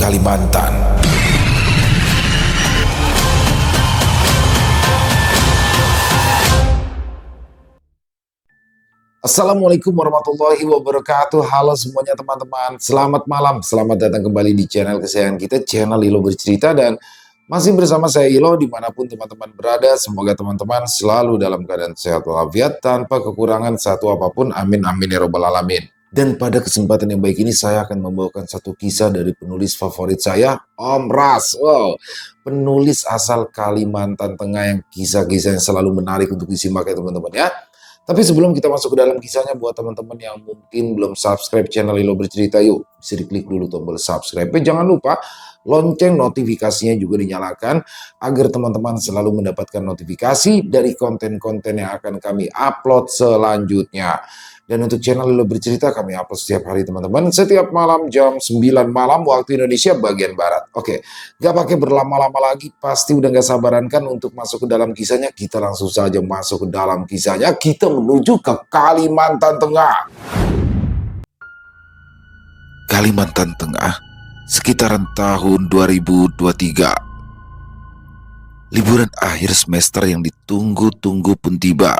Kalimantan. Assalamualaikum warahmatullahi wabarakatuh. Halo semuanya teman-teman, selamat malam, selamat datang kembali di channel kesayangan kita, channel Ilo Bercerita. Dan masih bersama saya Ilo, dimanapun teman-teman berada. Semoga teman-teman selalu dalam keadaan sehat walafiat, tanpa kekurangan satu apapun, amin amin ya robbal alamin. Dan pada kesempatan yang baik ini saya akan membawakan satu kisah dari penulis favorit saya, Om Ras. Wow, penulis asal Kalimantan Tengah yang kisah-kisah yang selalu menarik untuk disimak ya teman-teman ya. Tapi sebelum kita masuk ke dalam kisahnya, buat teman-teman yang mungkin belum subscribe channel Ilo Bercerita, yuk bisa diklik dulu tombol subscribe. Jangan lupa lonceng notifikasinya juga dinyalakan agar teman-teman selalu mendapatkan notifikasi dari konten-konten yang akan kami upload selanjutnya. Dan untuk channel Ilo Bercerita kami upload setiap hari teman-teman, setiap malam jam 9 malam waktu Indonesia bagian Barat. Oke, gak pakai berlama-lama lagi, pasti udah gak sabaran kan untuk masuk ke dalam kisahnya. Kita langsung saja masuk ke dalam kisahnya, kita menuju ke Kalimantan Tengah. Kalimantan Tengah, sekitaran tahun 2023. Liburan akhir semester yang ditunggu-tunggu pun tiba.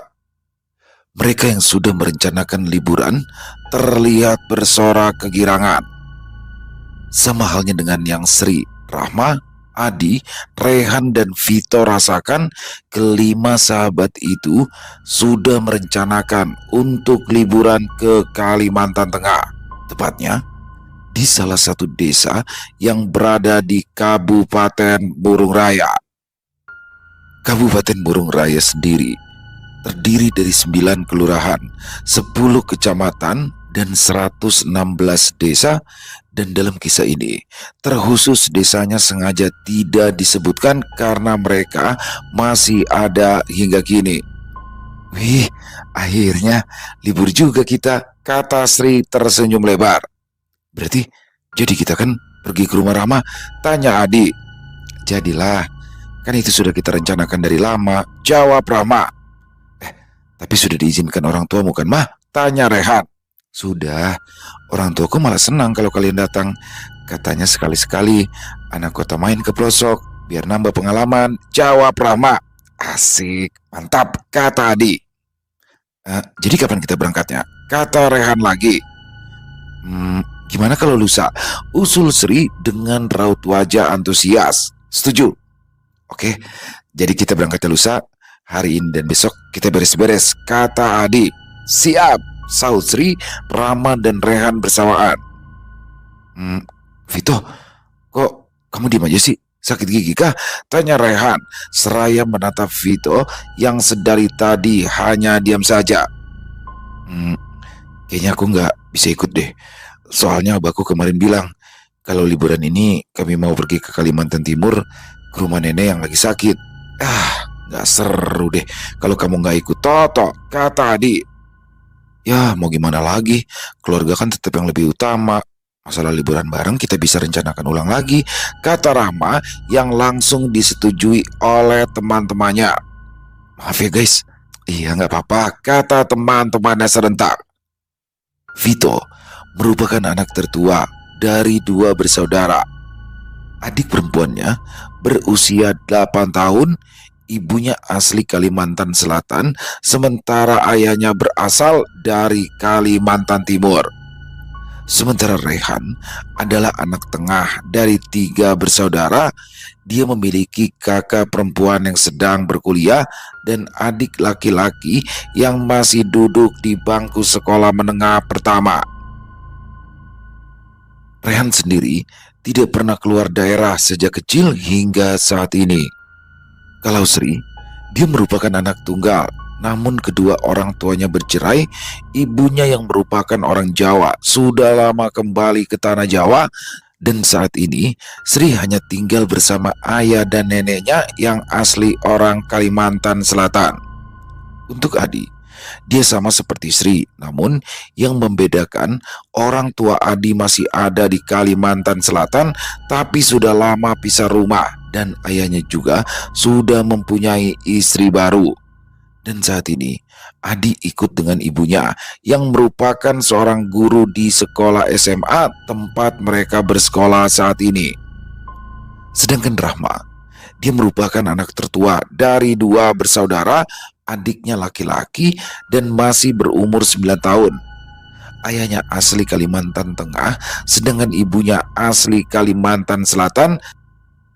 Mereka yang sudah merencanakan liburan terlihat bersorak kegirangan. Sama halnya dengan yang Sri, Rahma, Adi, Rehan, dan Vito rasakan, kelima sahabat itu sudah merencanakan untuk liburan ke Kalimantan Tengah. Tepatnya di salah satu desa yang berada di Kabupaten Burung Raya. Kabupaten Burung Raya sendiri terdiri dari 9 kelurahan, 10 kecamatan, dan 116 desa. Dan dalam kisah ini, terkhusus desanya sengaja tidak disebutkan karena mereka masih ada hingga kini. Wih, akhirnya libur juga kita, kata Sri tersenyum lebar. Berarti, jadi kita kan pergi ke rumah Rama, tanya Adi. Jadilah, kan itu sudah kita rencanakan dari lama, jawab Rama. Tapi sudah diizinkan orang tuamu kan, Mah? Tanya Rehan. Sudah, orang tuaku malah senang kalau kalian datang. Katanya sekali-sekali anak kota main ke pelosok, biar nambah pengalaman, jawab Rama. Asik, mantap, kata Adi. Jadi kapan kita berangkatnya? Kata Rehan lagi. Gimana kalau lusa? Usul Sri dengan raut wajah antusias. Setuju? Oke, jadi kita berangkatnya lusa. Hari ini dan besok kita beres-beres, kata Adi. Siap, sahut Sri, Rama, dan Rehan bersamaan. Vito, kok kamu diam aja sih? Sakit gigi kah? Tanya Rehan, seraya menatap Vito yang sedari tadi hanya diam saja. Kayaknya aku nggak bisa ikut deh. Soalnya abahku kemarin bilang, kalau liburan ini kami mau pergi ke Kalimantan Timur, ke rumah nenek yang lagi sakit. Gak seru deh kalau kamu gak ikut, Toto, kata Adi. Ya mau gimana lagi, keluarga kan tetap yang lebih utama. Masalah liburan bareng kita bisa rencanakan ulang lagi, kata Rahma yang langsung disetujui oleh teman-temannya. Maaf ya guys. Iya gak apa-apa, kata teman-temannya serentak. Vito merupakan anak tertua dari 2 bersaudara. Adik perempuannya berusia 8 tahun, ibunya asli Kalimantan Selatan, sementara ayahnya berasal dari Kalimantan Timur. Sementara Rehan adalah anak tengah dari 3 bersaudara. Dia memiliki kakak perempuan yang sedang berkuliah dan adik laki-laki yang masih duduk di bangku sekolah menengah pertama. Rehan sendiri tidak pernah keluar daerah sejak kecil hingga saat ini. Kalau Sri, dia merupakan anak tunggal, namun kedua orang tuanya bercerai. Ibunya yang merupakan orang Jawa sudah lama kembali ke tanah Jawa, dan saat ini Sri hanya tinggal bersama ayah dan neneknya yang asli orang Kalimantan Selatan. Untuk Adi, dia sama seperti Sri, namun yang membedakan orang tua Adi masih ada di Kalimantan Selatan, tapi sudah lama pisah rumah, dan ayahnya juga sudah mempunyai istri baru. Dan saat ini, Adi ikut dengan ibunya yang merupakan seorang guru di sekolah SMA tempat mereka bersekolah saat ini. Sedangkan Rahma, dia merupakan anak tertua dari dua bersaudara, adiknya laki-laki dan masih berumur 9 tahun. Ayahnya asli Kalimantan Tengah, sedangkan ibunya asli Kalimantan Selatan.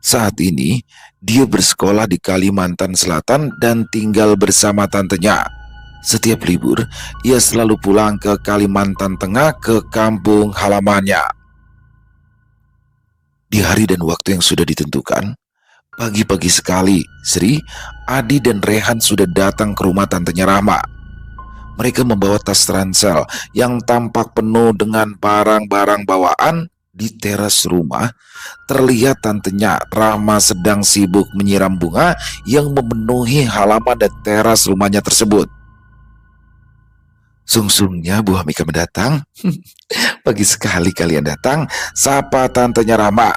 Saat ini, dia bersekolah di Kalimantan Selatan dan tinggal bersama tantenya. Setiap libur, ia selalu pulang ke Kalimantan Tengah ke kampung halamannya. Di hari dan waktu yang sudah ditentukan, pagi-pagi sekali, Sri, Adi dan Rehan sudah datang ke rumah tantenya Rahma. Mereka membawa tas ransel yang tampak penuh dengan barang-barang bawaan. Di teras rumah, terlihat tantenya Rahma sedang sibuk menyiram bunga yang memenuhi halaman dan teras rumahnya tersebut. Sungsungnya Bu Hamika mendatang. Pagi sekali kalian datang, sapa tantenya Rahma.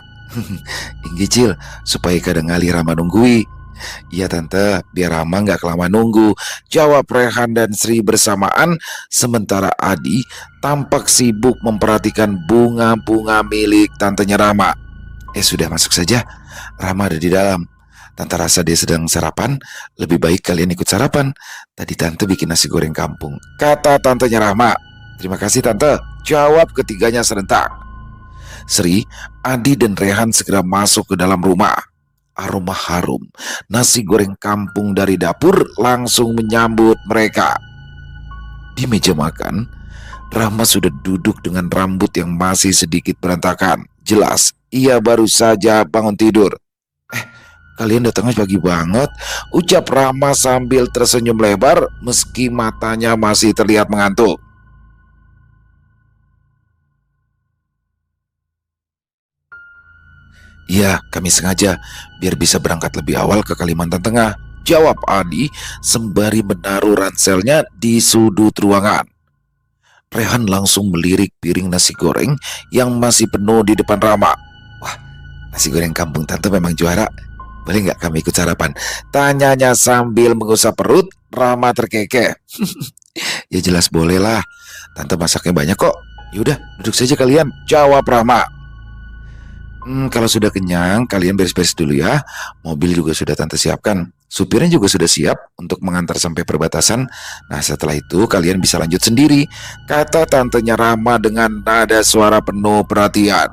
Inggih supaya kadang ngali Rama nunggui. Iya tante, biar Rama nggak kelamaan nunggu, jawab Rehan dan Sri bersamaan. Sementara Adi tampak sibuk memperhatikan bunga-bunga milik tantenya Rama. Sudah masuk saja, Rama ada di dalam. Tante rasa dia sedang sarapan, lebih baik kalian ikut sarapan. Tadi tante bikin nasi goreng kampung, kata tantenya Rama. Terima kasih tante, jawab ketiganya serentak. Sri, Adi dan Rehan segera masuk ke dalam rumah. Aroma harum nasi goreng kampung dari dapur langsung menyambut mereka. Di meja makan, Rahma sudah duduk dengan rambut yang masih sedikit berantakan. Jelas, ia baru saja bangun tidur. Kalian datangnya pagi banget, ucap Rahma sambil tersenyum lebar meski matanya masih terlihat mengantuk. Iya, kami sengaja biar bisa berangkat lebih awal ke Kalimantan Tengah, jawab Adi sembari menaruh ranselnya di sudut ruangan. Rehan langsung melirik piring nasi goreng yang masih penuh di depan Rama. Wah, nasi goreng kampung tante memang juara. Boleh nggak kami ikut sarapan? Tanyanya sambil mengusap perut. Rama terkekeh. Ya jelas boleh lah. Tante masaknya banyak kok. Yaudah, duduk saja kalian, jawab Rama. Kalau sudah kenyang, kalian beres-beres dulu ya. Mobil juga sudah tante siapkan. Supirnya juga sudah siap untuk mengantar sampai perbatasan. Nah, setelah itu kalian bisa lanjut sendiri, kata tantenya Rama dengan nada suara penuh perhatian.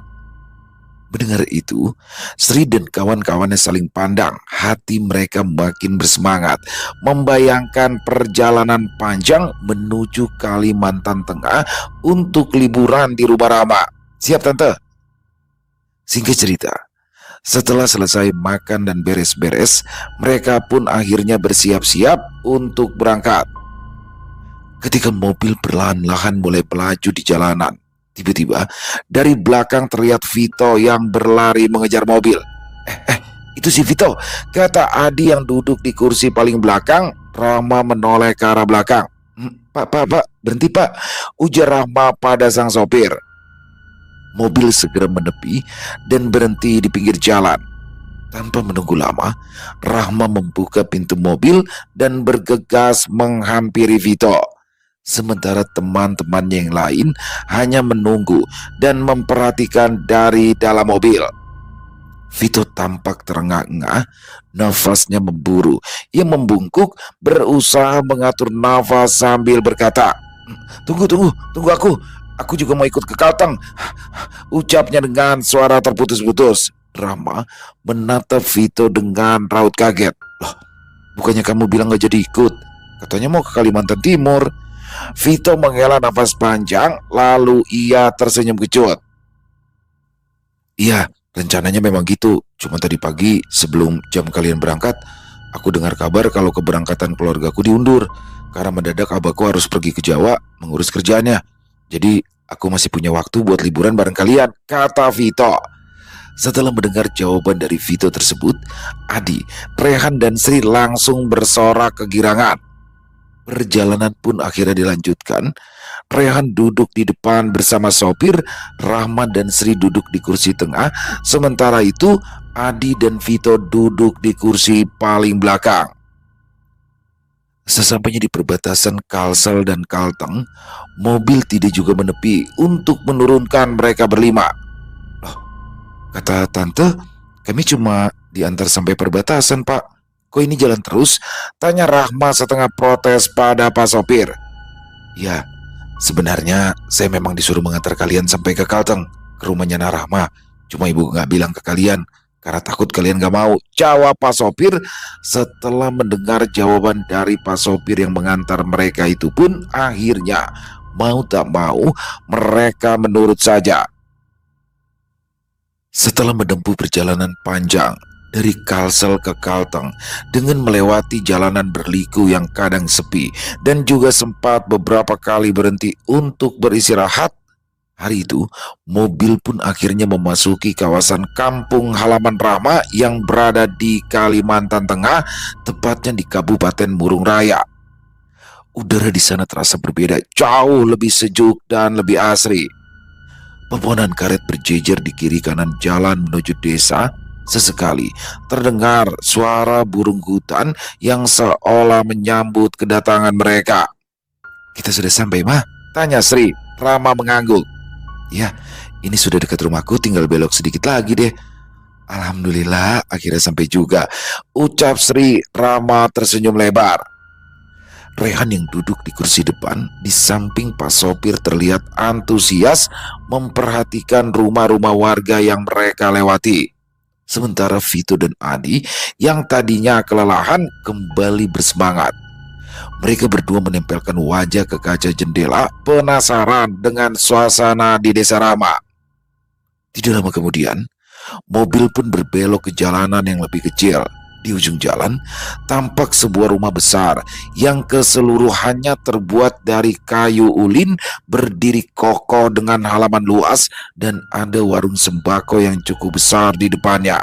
Mendengar itu, Sri dan kawan-kawannya saling pandang. Hati mereka makin bersemangat, membayangkan perjalanan panjang menuju Kalimantan Tengah untuk liburan di rumah Rama. Siap tante? Singkat cerita, setelah selesai makan dan beres-beres, mereka pun akhirnya bersiap-siap untuk berangkat. Ketika mobil perlahan-lahan mulai melaju di jalanan, tiba-tiba dari belakang terlihat Vito yang berlari mengejar mobil. Itu si Vito, kata Adi yang duduk di kursi paling belakang. Rama menoleh ke arah belakang. Pak, berhenti pak, ujar Rahma pada sang sopir. Mobil segera menepi dan berhenti di pinggir jalan. Tanpa menunggu lama, Rahma membuka pintu mobil dan bergegas menghampiri Vito. Sementara teman-temannya yang lain hanya menunggu dan memperhatikan dari dalam mobil. Vito tampak terengah-engah, nafasnya memburu. Ia membungkuk, berusaha mengatur nafas sambil berkata, Tunggu aku. Aku juga mau ikut ke Kalteng, ucapnya dengan suara terputus-putus. Rama menatap Vito dengan raut kaget. Loh, bukannya kamu bilang gak jadi ikut? Katanya mau ke Kalimantan Timur. Vito menghela nafas panjang, lalu ia tersenyum kecut. Iya, rencananya memang gitu. Cuma tadi pagi sebelum jam kalian berangkat, aku dengar kabar kalau keberangkatan keluargaku diundur karena mendadak abahku harus pergi ke Jawa mengurus kerjaannya. Jadi aku masih punya waktu buat liburan bareng kalian, kata Vito. Setelah mendengar jawaban dari Vito tersebut, Adi, Rehan dan Sri langsung bersorak kegirangan. Perjalanan pun akhirnya dilanjutkan. Rehan duduk di depan bersama sopir, Rahmat dan Sri duduk di kursi tengah. Sementara itu, Adi dan Vito duduk di kursi paling belakang. Sesampainya di perbatasan Kalsel dan Kalteng, mobil tidak juga menepi untuk menurunkan mereka berlima. Loh, kata tante, kami cuma diantar sampai perbatasan, Pak. Kok ini jalan terus? Tanya Rahma setengah protes pada Pak sopir. Ya, sebenarnya saya memang disuruh mengantar kalian sampai ke Kalteng, ke rumahnya Narahma. Cuma ibu nggak bilang ke kalian, karena takut kalian nggak mau, jawab Pak sopir. Setelah mendengar jawaban dari Pak sopir yang mengantar mereka itu pun, akhirnya mau tak mau mereka menurut saja. Setelah menempuh perjalanan panjang dari Kalsel ke Kalteng dengan melewati jalanan berliku yang kadang sepi dan juga sempat beberapa kali berhenti untuk beristirahat, hari itu mobil pun akhirnya memasuki kawasan kampung halaman Rama yang berada di Kalimantan Tengah, tepatnya di Kabupaten Murung Raya. Udara di sana terasa berbeda, jauh lebih sejuk dan lebih asri. Pepohonan karet berjejer di kiri kanan jalan menuju desa. Sesekali terdengar suara burung hutan yang seolah menyambut kedatangan mereka. Kita sudah sampai, Mah? Tanya Sri. Rama mengangguk. Ya, ini sudah dekat rumahku, tinggal belok sedikit lagi deh. Alhamdulillah, akhirnya sampai juga, ucap Sri. Rama tersenyum lebar. Rehan yang duduk di kursi depan di samping Pak sopir terlihat antusias memperhatikan rumah-rumah warga yang mereka lewati. Sementara Vito dan Adi yang tadinya kelelahan kembali bersemangat. Mereka berdua menempelkan wajah ke kaca jendela, penasaran dengan suasana di Desa Rama. Tidak lama kemudian, mobil pun berbelok ke jalanan yang lebih kecil. Di ujung jalan, tampak sebuah rumah besar yang keseluruhannya terbuat dari kayu ulin, berdiri kokoh dengan halaman luas dan ada warung sembako yang cukup besar di depannya.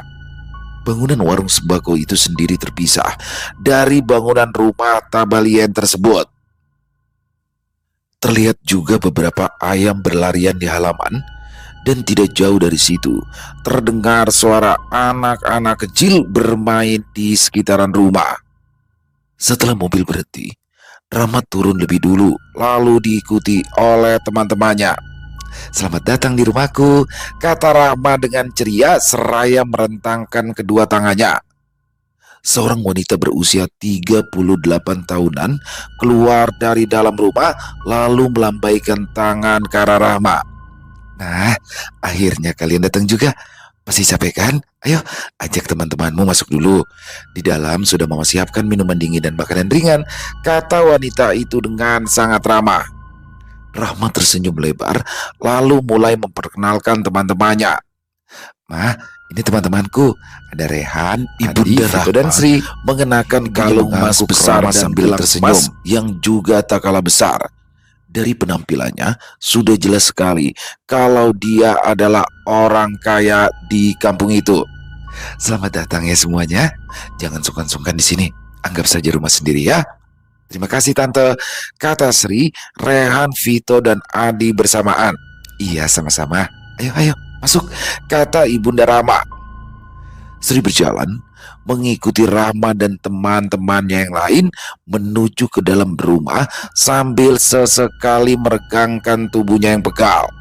Bangunan warung sembako itu sendiri terpisah dari bangunan rumah tabalien tersebut. Terlihat juga beberapa ayam berlarian di halaman. Dan tidak jauh dari situ terdengar suara anak-anak kecil bermain di sekitaran rumah. Setelah mobil berhenti, Rama turun lebih dulu, lalu diikuti oleh teman-temannya. Selamat datang di rumahku, kata Rama dengan ceria seraya merentangkan kedua tangannya. Seorang wanita berusia 38 tahunan keluar dari dalam rumah lalu melambaikan tangan ke arah Rama. Nah, akhirnya kalian datang juga. Masih capek kan? Ayo, ajak teman-temanmu masuk dulu. Di dalam sudah mama siapkan minuman dingin dan makanan ringan, kata wanita itu dengan sangat ramah. Rahma tersenyum lebar, lalu mulai memperkenalkan teman-temannya. Ma, ini teman-temanku. Ada Rehan, Ibunda Vito dan Sri, mengenakan kalung emas besar sambil tersenyum yang juga tak kalah besar. Dari penampilannya sudah jelas sekali kalau dia adalah orang kaya di kampung itu. Selamat datang ya semuanya. Jangan sungkan-sungkan di sini. Anggap saja rumah sendiri ya. Terima kasih tante, kata Sri, Rehan, Vito dan Adi bersamaan. Iya sama-sama. Ayo ayo masuk, kata Ibunda Rama. Sri berjalan mengikuti Rahma dan teman-temannya yang lain menuju ke dalam rumah sambil sesekali meregangkan tubuhnya yang pegal.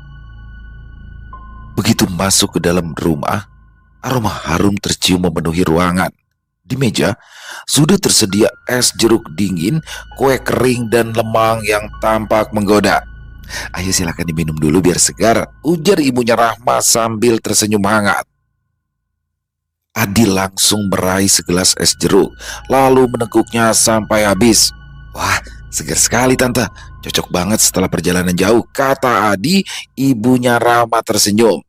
Begitu masuk ke dalam rumah, aroma harum tercium memenuhi ruangan. Di meja sudah tersedia es jeruk dingin, kue kering dan lemang yang tampak menggoda. Ayo silakan diminum dulu biar segar, ujar ibunya Rahma sambil tersenyum hangat. Adi langsung meraih segelas es jeruk, lalu meneguknya sampai habis. Wah, segar sekali tante, cocok banget setelah perjalanan jauh, kata Adi. Ibunya Rama tersenyum.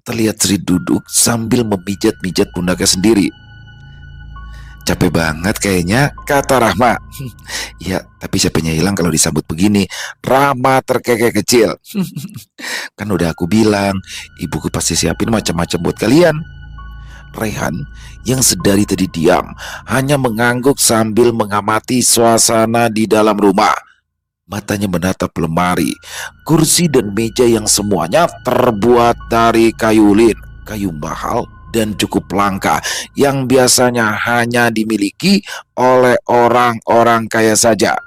Terlihat Sri duduk sambil memijat-mijat pundaknya sendiri. Capek banget kayaknya, kata Rahma. Ya, tapi capeknya hilang kalau disambut begini. Rama terkekeh kecil. Kan udah aku bilang, ibuku pasti siapin macam-macam buat kalian. Rehan yang sedari tadi diam hanya mengangguk sambil mengamati suasana di dalam rumah. Matanya menatap lemari, kursi dan meja yang semuanya terbuat dari kayu ulin, kayu mahal dan cukup langka yang biasanya hanya dimiliki oleh orang-orang kaya saja.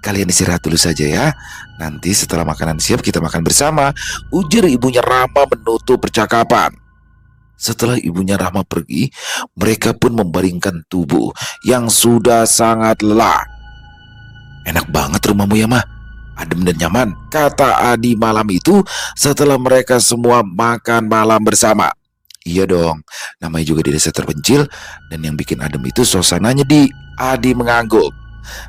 Kalian istirahat dulu saja ya. Nanti setelah makanan siap kita makan bersama, ujar ibunya Rama menutup percakapan. Setelah ibunya Rama pergi, mereka pun membaringkan tubuh yang sudah sangat lelah. Enak banget rumahmu ya, Mah. Adem dan nyaman, kata Adi malam itu setelah mereka semua makan malam bersama. Iya dong, namanya juga di desa terpencil, dan yang bikin adem itu suasananya di. Adi mengangguk.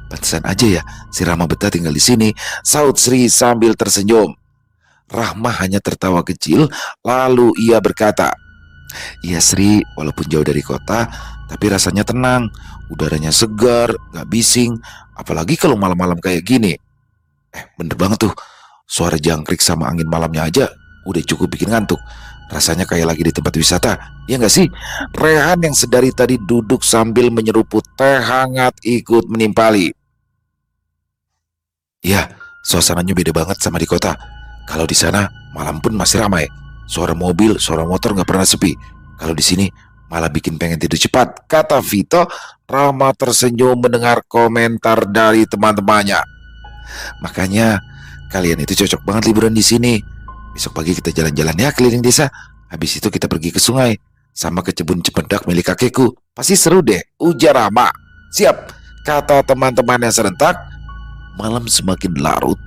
Pantesan aja ya, si Rama betah tinggal di sini, saut Sri sambil tersenyum. Rahma hanya tertawa kecil, lalu ia berkata, iya Sri, walaupun jauh dari kota, tapi rasanya tenang, udaranya segar, gak bising, apalagi kalau malam-malam kayak gini. Bener banget tuh, suara jangkrik sama angin malamnya aja udah cukup bikin ngantuk. Rasanya kayak lagi di tempat wisata, ya gak sih? Rehan yang sedari tadi duduk sambil menyeruput teh hangat ikut menimpali. Ya, suasananya beda banget sama di kota. Kalau di sana malam pun masih ramai, suara mobil, suara motor gak pernah sepi. Kalau di sini malah bikin pengen tidur cepat, kata Vito. Rama tersenyum mendengar komentar dari teman-temannya. Makanya kalian itu cocok banget liburan di sini. Besok pagi kita jalan-jalan ya keliling desa. Habis itu kita pergi ke sungai sama ke kebun cempedak milik kakekku. Pasti seru deh, ujar Rama. Siap, kata teman-temannya serentak. Malam semakin larut.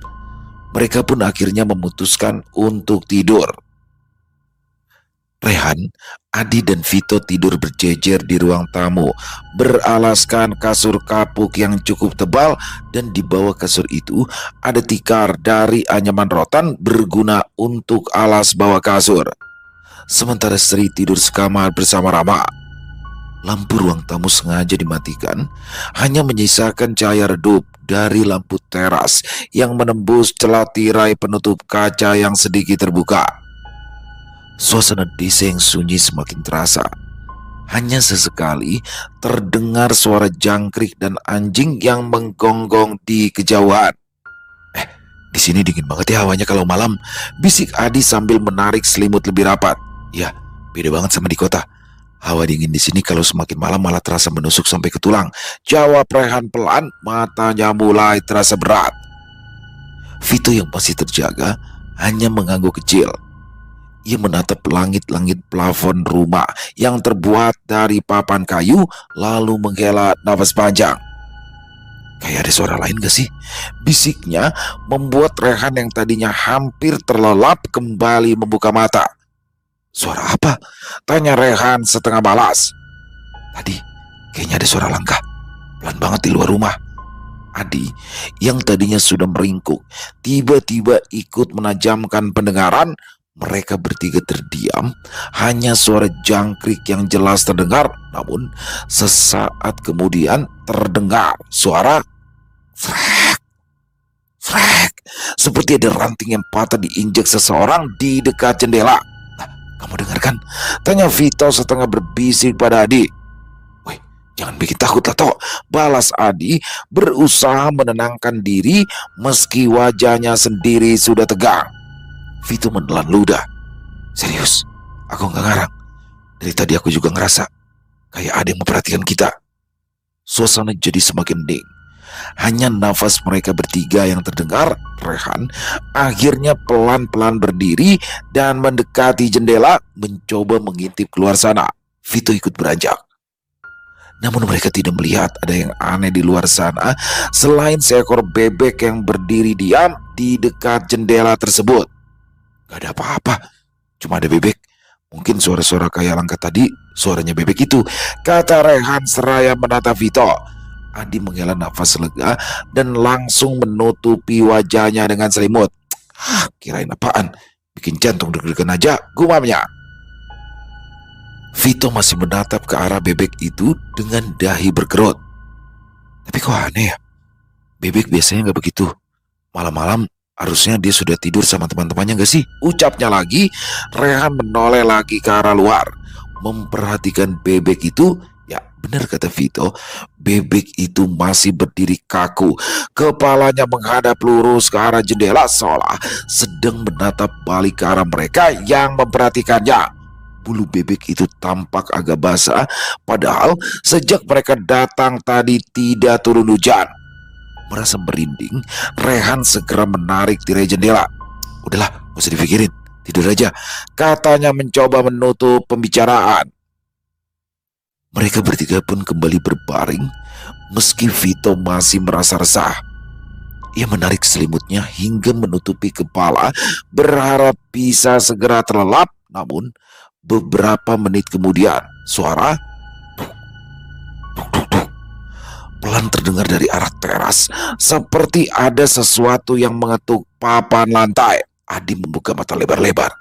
Mereka pun akhirnya memutuskan untuk tidur. Rehan, Adi dan Vito tidur berjejer di ruang tamu, beralaskan kasur kapuk yang cukup tebal, dan di bawah kasur itu ada tikar dari anyaman rotan berguna untuk alas bawah kasur. Sementara Sri tidur sekamar bersama Rama. Lampu ruang tamu sengaja dimatikan, hanya menyisakan cahaya redup dari lampu teras yang menembus celah tirai penutup kaca yang sedikit terbuka. Suasana desa yang sunyi semakin terasa. Hanya sesekali terdengar suara jangkrik dan anjing yang menggonggong di kejauhan. Di sini dingin banget ya hawanya kalau malam, bisik Adi sambil menarik selimut lebih rapat. Ya, beda banget sama di kota. Hawa dingin di sini kalau semakin malam malah terasa menusuk sampai ke tulang, jawab Rehan pelan, matanya mulai terasa berat. Vito yang masih terjaga hanya mengangguk kecil. Ia menatap langit-langit plafon rumah yang terbuat dari papan kayu, lalu menghela nafas panjang. Kayak ada suara lain gak sih? Bisiknya membuat Rehan yang tadinya hampir terlelap kembali membuka mata. Suara apa? Tanya Rehan setengah balas. Tadi kayaknya ada suara langkah, pelan banget di luar rumah. Adi yang tadinya sudah meringkuk tiba-tiba ikut menajamkan pendengaran. Mereka bertiga terdiam, hanya suara jangkrik yang jelas terdengar. Namun sesaat kemudian terdengar suara frek, frek, seperti ada ranting yang patah diinjak seseorang di dekat jendela. Nah, kamu dengarkan? Tanya Vito setengah berbisik pada Adi. Wih, jangan bikin takut lah Tok, balas Adi berusaha menenangkan diri meski wajahnya sendiri sudah tegang. Vito menelan ludah. Serius, aku gak ngarang. Dari tadi aku juga ngerasa kayak ada yang memperhatikan kita. Suasana jadi semakin hening. Hanya nafas mereka bertiga yang terdengar. Rehan akhirnya pelan-pelan berdiri dan mendekati jendela, mencoba mengintip keluar sana. Vito ikut beranjak. Namun mereka tidak melihat ada yang aneh di luar sana selain seekor bebek yang berdiri diam di dekat jendela tersebut. Gak ada apa-apa, cuma ada bebek. Mungkin suara-suara kayak langkah tadi suaranya bebek itu, kata Rehan seraya menatap Vito. Adi menghela nafas lega dan langsung menutupi wajahnya dengan selimut. Kirain apaan, bikin jantung deg-degan aja, gumamnya. Vito masih menatap ke arah bebek itu dengan dahi berkerut. Tapi kok aneh ya, bebek biasanya gak begitu. Malam-malam harusnya dia sudah tidur sama teman-temannya gak sih? Ucapnya lagi. Rehan menoleh lagi ke arah luar, memperhatikan bebek itu. Ya benar kata Vito, bebek itu masih berdiri kaku. Kepalanya menghadap lurus ke arah jendela seolah sedang menatap balik ke arah mereka yang memperhatikannya. Bulu bebek itu tampak agak basah, padahal sejak mereka datang tadi tidak turun hujan. Merasa merinding, Rehan segera menarik tirai jendela. "Udahlah, gak usah dipikirin, tidur aja," katanya mencoba menutup pembicaraan. Mereka bertiga pun kembali berbaring, meski Vito masih merasa resah. Ia menarik selimutnya hingga menutupi kepala, berharap bisa segera terlelap. Namun, beberapa menit kemudian, suara pelan terdengar dari arah teras, seperti ada sesuatu yang mengetuk papan lantai. Adi membuka mata lebar-lebar.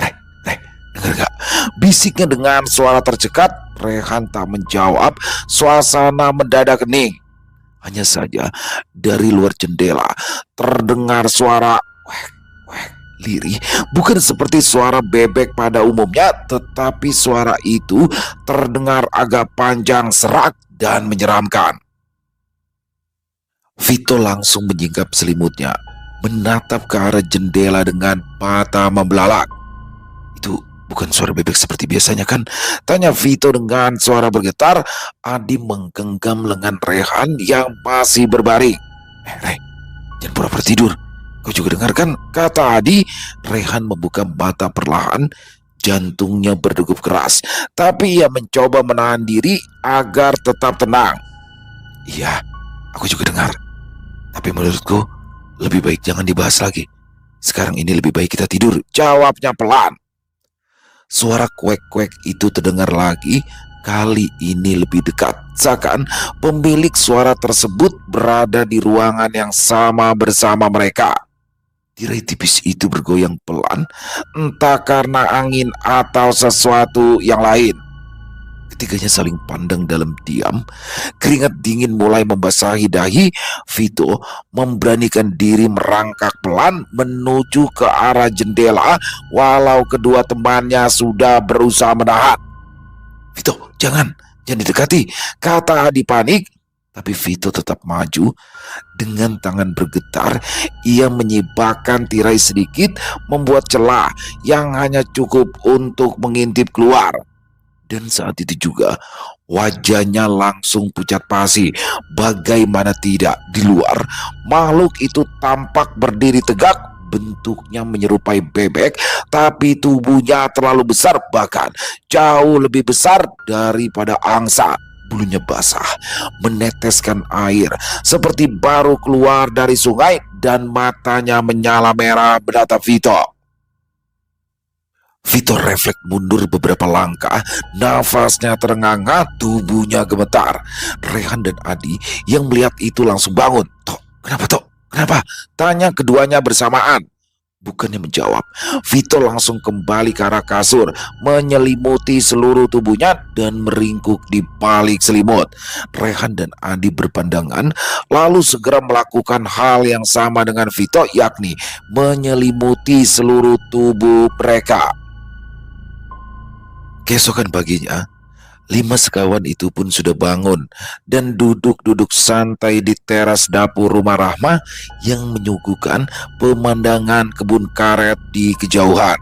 Reh, dengar gak? Bisiknya dengan suara tercekat. Rehan tak menjawab. Suasana mendadak hening. Hanya saja dari luar jendela terdengar suara wek wek lirih, bukan seperti suara bebek pada umumnya, tetapi suara itu terdengar agak panjang, serak, dan menyeramkan. Vito langsung menyingkap selimutnya, menatap ke arah jendela dengan mata membelalak. "Itu bukan suara bebek seperti biasanya kan?" tanya Vito dengan suara bergetar. Adi menggenggam lengan Rehan yang masih berbaring. Reh, jangan pura-pura tidur. Kau juga dengar kan?" kata Adi. Rehan membuka mata perlahan. Jantungnya berdegup keras, tapi ia mencoba menahan diri agar tetap tenang. "Iya, aku juga dengar. Tapi menurutku lebih baik jangan dibahas lagi. Sekarang ini lebih baik kita tidur," jawabnya pelan. Suara kuek-kuek itu terdengar lagi, kali ini lebih dekat. Seakan pemilik suara tersebut berada di ruangan yang sama bersama mereka. Tirai tipis itu bergoyang pelan, entah karena angin atau sesuatu yang lain. Ketiganya saling pandang dalam diam. Keringat dingin mulai membasahi dahi. Vito memberanikan diri merangkak pelan menuju ke arah jendela, walau kedua temannya sudah berusaha menahan. "Vito, jangan didekati," kata Adi panik. Tapi Vito tetap maju. Dengan tangan bergetar, ia menyibakkan tirai sedikit, membuat celah yang hanya cukup untuk mengintip keluar. Dan saat itu juga wajahnya langsung pucat pasi. Bagaimana tidak, di luar makhluk itu tampak berdiri tegak. Bentuknya menyerupai bebek, tapi tubuhnya terlalu besar, bahkan jauh lebih besar daripada angsa. Bulunya basah, meneteskan air seperti baru keluar dari sungai, dan matanya menyala merah menatap Vito. Vito refleks mundur beberapa langkah, nafasnya terengah-engah, tubuhnya gemetar. Rehan dan Adi yang melihat itu langsung bangun. "Tok, kenapa Tok? Kenapa?" tanya keduanya bersamaan. Bukannya menjawab, Vito langsung kembali ke arah kasur, menyelimuti seluruh tubuhnya dan meringkuk di balik selimut. Rehan dan Adi berpandangan, lalu segera melakukan hal yang sama dengan Vito, yakni menyelimuti seluruh tubuh mereka. Keesokan paginya, 5 sekawan itu pun sudah bangun dan duduk-duduk santai di teras dapur rumah Rahma yang menyuguhkan pemandangan kebun karet di kejauhan.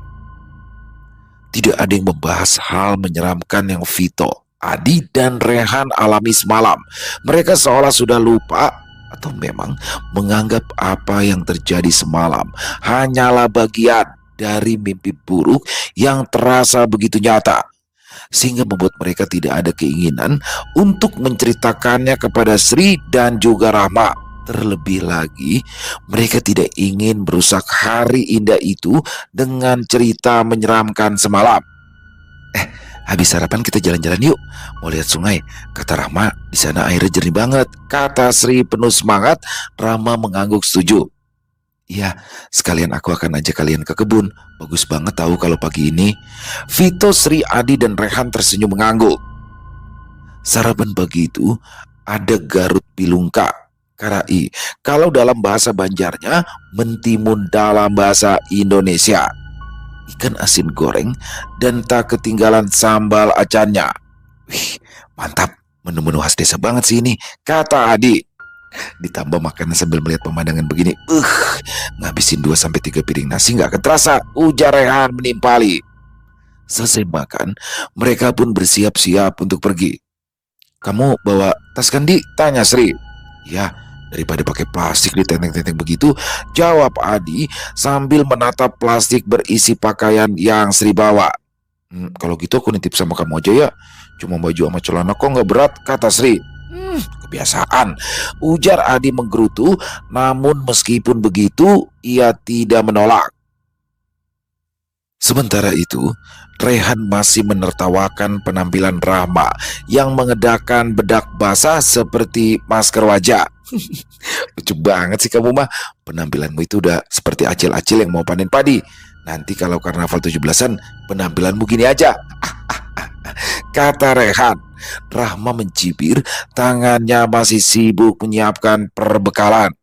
Tidak ada yang membahas hal menyeramkan yang Vito, Adi, dan Rehan alami semalam. Mereka seolah sudah lupa atau memang menganggap apa yang terjadi semalam hanyalah bagian dari mimpi buruk yang terasa begitu nyata, sehingga membuat mereka tidak ada keinginan untuk menceritakannya kepada Sri dan juga Rahma. Terlebih lagi, mereka tidak ingin merusak hari indah itu dengan cerita menyeramkan semalam. Habis sarapan kita jalan-jalan yuk, mau lihat sungai," kata Rahma. "Di sana airnya jernih banget," kata Sri penuh semangat. Rahma mengangguk setuju. "Iya, sekalian aku akan ajak kalian ke kebun. Bagus banget tahu kalau pagi ini." Vito, Sri, Adi, dan Rehan tersenyum mengangguk. Sarapan pagi itu ada garut bilungka, karai, kalau dalam bahasa Banjarnya, mentimun dalam bahasa Indonesia. Ikan asin goreng dan tak ketinggalan sambal acannya. "Wih, mantap, menu-menu khas desa banget sih ini," kata Adi. Ditambah makanan sambil melihat pemandangan begini, ngabisin 2-3 piring nasi nggak akan terasa, ujar Rehan menimpali. Selesai makan, mereka pun bersiap-siap untuk pergi. "Kamu bawa tas kan, Di?" tanya Sri. "Ya, daripada pakai plastik ditenteng-tenteng begitu," jawab Adi sambil menatap plastik berisi pakaian yang Sri bawa. Kalau gitu aku nitip sama kamu aja ya. Cuma baju sama celana kok nggak berat," kata Sri. Kebiasaan," ujar Adi menggerutu. Namun meskipun begitu, ia tidak menolak. Sementara itu, Rehan masih menertawakan penampilan Rahma yang mengenakan bedak basah seperti masker wajah. "Lucu banget sih kamu mah. Penampilanmu itu udah seperti acil-acil yang mau panen padi. Nanti kalau karnaval 17-an, penampilanmu gini aja," kata Rehan. Rahma mencibir, tangannya masih sibuk menyiapkan perbekalan.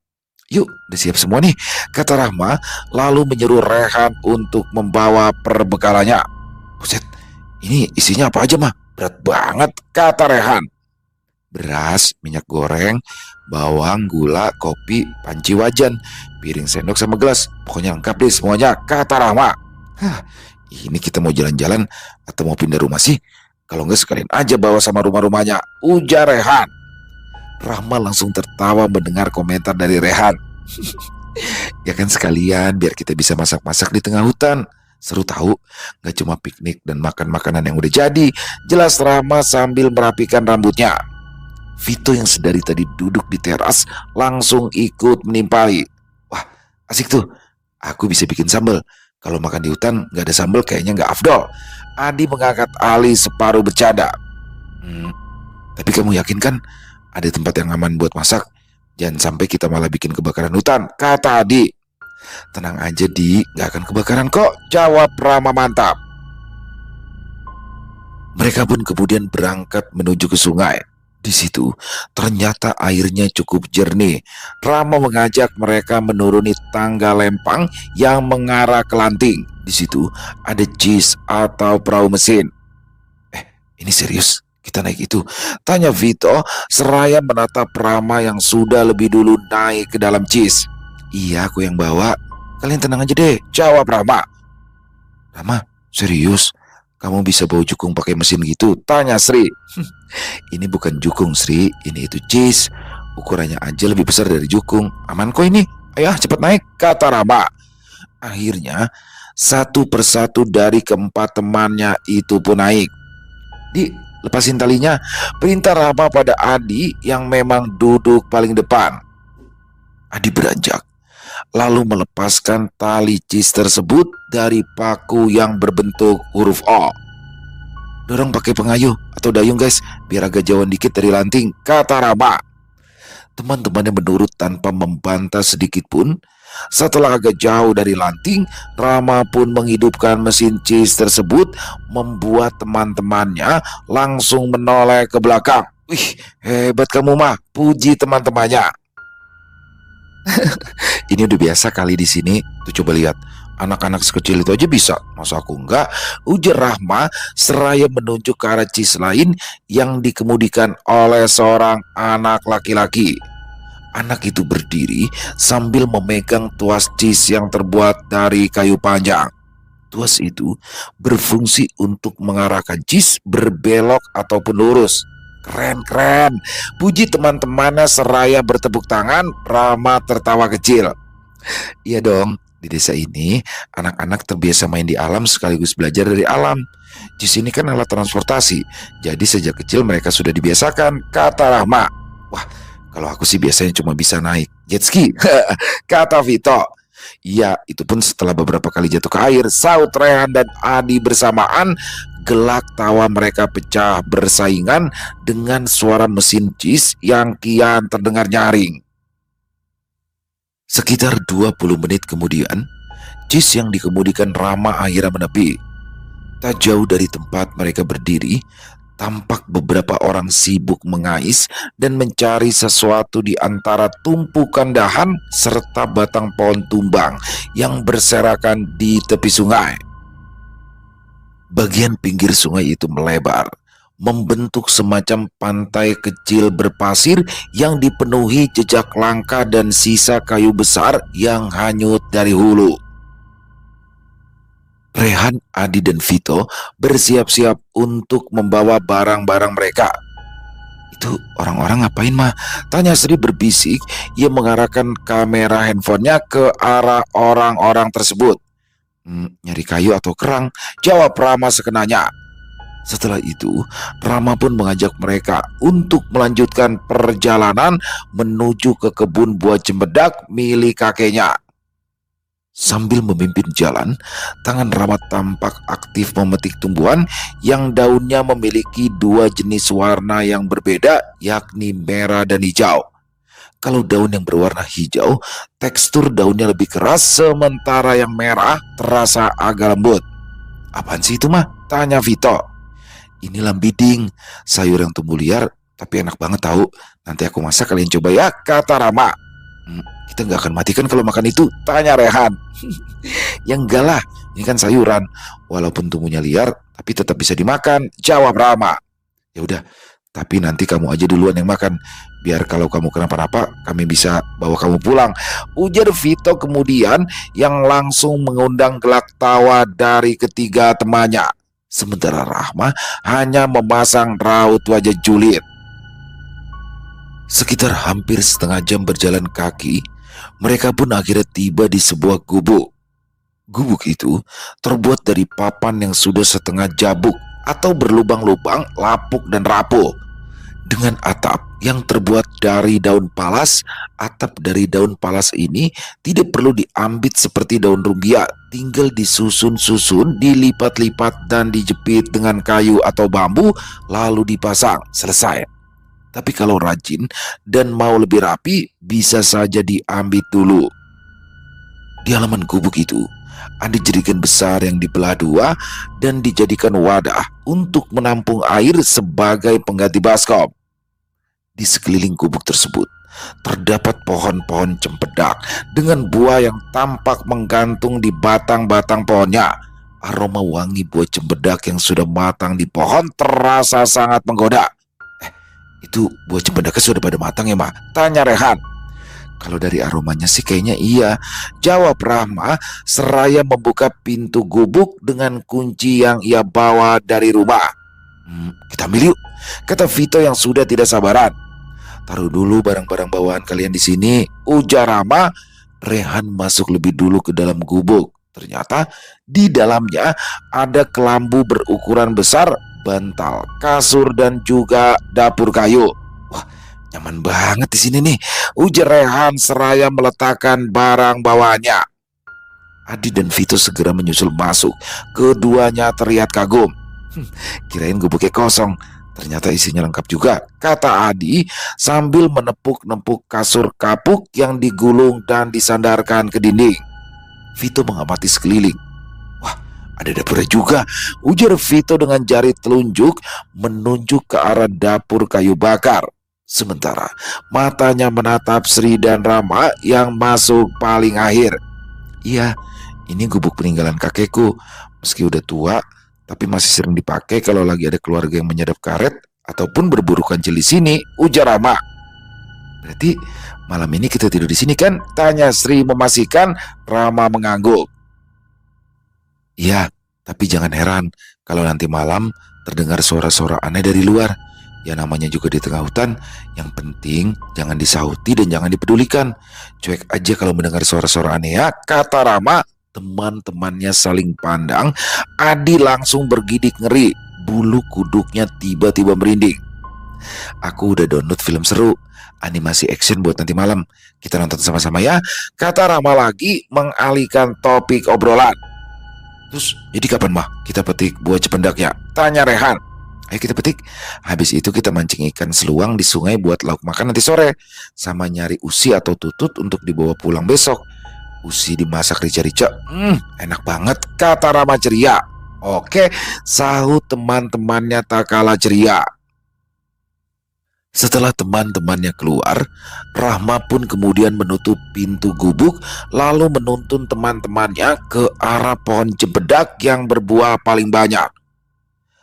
"Yuk, udah siap semua nih," kata Rahma, lalu menyuruh Rehan untuk membawa perbekalannya. "Buset, ini isinya apa aja, mah? Berat banget," kata Rehan. "Beras, minyak goreng, bawang, gula, kopi, panci wajan, piring sendok sama gelas. Pokoknya lengkap deh semuanya," kata Rahma. "Hah, ini kita mau jalan-jalan atau mau pindah rumah sih? Kalau nggak sekalian aja bawa sama rumah-rumahnya," ujar Rehan. Rahma langsung tertawa mendengar komentar dari Rehan. "Ya kan sekalian biar kita bisa masak-masak di tengah hutan. Seru tahu, nggak cuma piknik dan makan makanan yang udah jadi," jelas Rahma sambil merapikan rambutnya. Vito yang sedari tadi duduk di teras langsung ikut menimpali. "Wah, asik tuh. Aku bisa bikin sambal. Kalau makan di hutan nggak ada sambal kayaknya nggak afdol." Adi mengangkat alih separuh bercanda. Tapi kamu yakin kan ada tempat yang aman buat masak? Jangan sampai kita malah bikin kebakaran hutan," kata Adi. "Tenang aja, Di, nggak akan kebakaran kok," jawab Rama mantap. Mereka pun kemudian berangkat menuju ke sungai. Di situ ternyata airnya cukup jernih. Rama mengajak mereka menuruni tangga lempang yang mengarah ke Lanting. Di situ ada jis atau perahu mesin. "Ini serius? Kita naik itu?" tanya Vito seraya menatap Rama yang sudah lebih dulu naik ke dalam jis. "Iya, aku yang bawa. Kalian tenang aja deh," jawab Rama. "Rama, serius? Kamu bisa bawa jukung pakai mesin gitu?" tanya Sri. "Ini bukan jukung, Sri. Ini itu jis. Ukurannya aja lebih besar dari jukung. Aman kok ini. Ayo cepat naik," kata Rama. Akhirnya satu persatu dari keempat temannya itu pun naik. "Di, lepasin talinya," perintah Rama pada Adi yang memang duduk paling depan. Adi beranjak, lalu melepaskan tali jis tersebut dari paku yang berbentuk huruf O. "Dorong pakai pengayuh atau dayung guys, biar agak jauhan dikit dari Lanting," kata Rama. Teman-temannya menurut tanpa membantah sedikit pun. Setelah agak jauh dari Lanting, Rama pun menghidupkan mesin jis tersebut, membuat teman-temannya langsung menoleh ke belakang. "Wih, hebat kamu mah," puji teman-temannya. "Ini udah biasa kali di sini. Tuh coba lihat, anak-anak sekecil itu aja bisa. Masa aku enggak?" ujar Rahma seraya menunjuk ke arah jis lain yang dikemudikan oleh seorang anak laki-laki. Anak itu berdiri sambil memegang tuas jis yang terbuat dari kayu panjang. Tuas itu berfungsi untuk mengarahkan jis berbelok ataupun lurus. "Keren, keren," puji teman-temannya seraya bertepuk tangan. Rama tertawa kecil. "Iya dong, di desa ini anak-anak terbiasa main di alam sekaligus belajar dari alam. Jis ini kan alat transportasi, jadi sejak kecil mereka sudah dibiasakan," kata Rahma. "Wah, kalau aku sih biasanya cuma bisa naik jet ski," kata Vito. "Iya, itu pun setelah beberapa kali jatuh ke air," saut Rehan dan Adi bersamaan. Gelak tawa mereka pecah bersaingan dengan suara mesin jis yang kian terdengar nyaring. Sekitar 20 menit kemudian, jis yang dikemudikan Rama akhirnya menepi. Tak jauh dari tempat mereka berdiri, tampak beberapa orang sibuk mengais dan mencari sesuatu di antara tumpukan dahan serta batang pohon tumbang yang berserakan di tepi sungai. Bagian pinggir sungai itu melebar, membentuk semacam pantai kecil berpasir yang dipenuhi jejak langkah dan sisa kayu besar yang hanyut dari hulu. Rehan, Adi, dan Vito bersiap-siap untuk membawa barang-barang mereka. Itu orang-orang ngapain, mah? Tanya Sri berbisik. Ia mengarahkan kamera handphonenya ke arah orang-orang tersebut. Nyari kayu atau kerang, jawab Rama sekenanya. Setelah itu, Rama pun mengajak mereka untuk melanjutkan perjalanan menuju ke kebun buah cempedak milik kakeknya. Sambil memimpin jalan, tangan Rama tampak aktif memetik tumbuhan yang daunnya memiliki dua jenis warna yang berbeda, yakni merah dan hijau. Kalau daun yang berwarna hijau, tekstur daunnya lebih keras, sementara yang merah terasa agak lembut. Apaan sih itu, mah? Tanya Vito. Ini lambiding, sayur yang tumbuh liar, tapi enak banget tahu. Nanti aku masak, kalian coba ya, kata Rama. Kita nggak akan mati kan kalau makan itu? Tanya Rehan. Ya enggak lah, ini kan sayuran. Walaupun tumbuhnya liar, tapi tetap bisa dimakan, jawab Rama. Ya udah, tapi nanti kamu aja duluan yang makan. Biar kalau kamu kenapa-napa, kami bisa bawa kamu pulang, ujar Vito kemudian, yang langsung mengundang gelak tawa dari ketiga temannya. Sementara Rahma hanya memasang raut wajah julid. Sekitar hampir setengah jam berjalan kaki, mereka pun akhirnya tiba di sebuah gubuk. Gubuk itu terbuat dari papan yang sudah setengah jabuk atau berlubang-lubang, lapuk dan rapuh. Dengan atap yang terbuat dari daun palas. Atap dari daun palas ini tidak perlu diambit seperti daun rumbia, tinggal disusun-susun, dilipat-lipat dan dijepit dengan kayu atau bambu, lalu dipasang, selesai. Tapi kalau rajin dan mau lebih rapi, bisa saja diambit dulu. Di halaman gubuk itu ada jerigen besar yang dibelah dua dan dijadikan wadah untuk menampung air sebagai pengganti baskom. Di sekeliling gubuk tersebut terdapat pohon-pohon cempedak dengan buah yang tampak menggantung di batang-batang pohonnya. Aroma wangi buah cempedak yang sudah matang di pohon terasa sangat menggoda. Itu buah cempedaknya sudah pada matang ya, mah? Tanya Rehan. Kalau dari aromanya sih kayaknya iya, jawab Rahma seraya membuka pintu gubuk dengan kunci yang ia bawa dari rumah. Kita ambil yuk, kata Vito yang sudah tidak sabaran. Taruh dulu barang-barang bawaan kalian di sini, ujar Rama. Rehan masuk lebih dulu ke dalam gubuk. Ternyata di dalamnya ada kelambu berukuran besar, bantal, kasur dan juga dapur kayu. Wah, nyaman banget di sini nih, ujar Rehan seraya meletakkan barang bawaannya. Adi dan Vito segera menyusul masuk. Keduanya terlihat kagum. Kirain gubuknya kosong, ternyata isinya lengkap juga, kata Adi sambil menepuk-nepuk kasur kapuk yang digulung dan disandarkan ke dinding. Vito mengamati sekeliling. Wah, ada dapurnya juga, ujar Vito dengan jari telunjuk menunjuk ke arah dapur kayu bakar. Sementara matanya menatap Sri dan Rama yang masuk paling akhir. Iya, ini gubuk peninggalan kakekku. Meski udah tua, tapi masih sering dipakai kalau lagi ada keluarga yang menyadap karet ataupun berburu kancil di sini, ujar Rama. Berarti malam ini kita tidur di sini kan? Tanya Sri memastikan. Rama mengangguk. Iya, tapi jangan heran kalau nanti malam terdengar suara-suara aneh dari luar. Ya namanya juga di tengah hutan. Yang penting jangan disauti dan jangan dipedulikan. Cuek aja kalau mendengar suara-suara aneh ya, kata Rama. Teman-temannya saling pandang. Adi langsung bergidik ngeri. Bulu kuduknya tiba-tiba merinding. Aku udah download film seru, animasi action buat nanti malam. Kita nonton sama-sama ya, kata Rama lagi mengalihkan topik obrolan. Terus jadi kapan, mah, kita petik buah cempedak ya? Tanya Rehan. Ayo kita petik. Habis itu kita mancing ikan seluang di sungai buat lauk makan nanti sore. Sama nyari usi atau tutut untuk dibawa pulang besok. Usi dimasak rica-rica, enak banget, kata Rama ceria. Oke, sahut teman-temannya tak kalah ceria. Setelah teman-temannya keluar, Rahma pun kemudian menutup pintu gubuk lalu menuntun teman-temannya ke arah pohon cempedak yang berbuah paling banyak.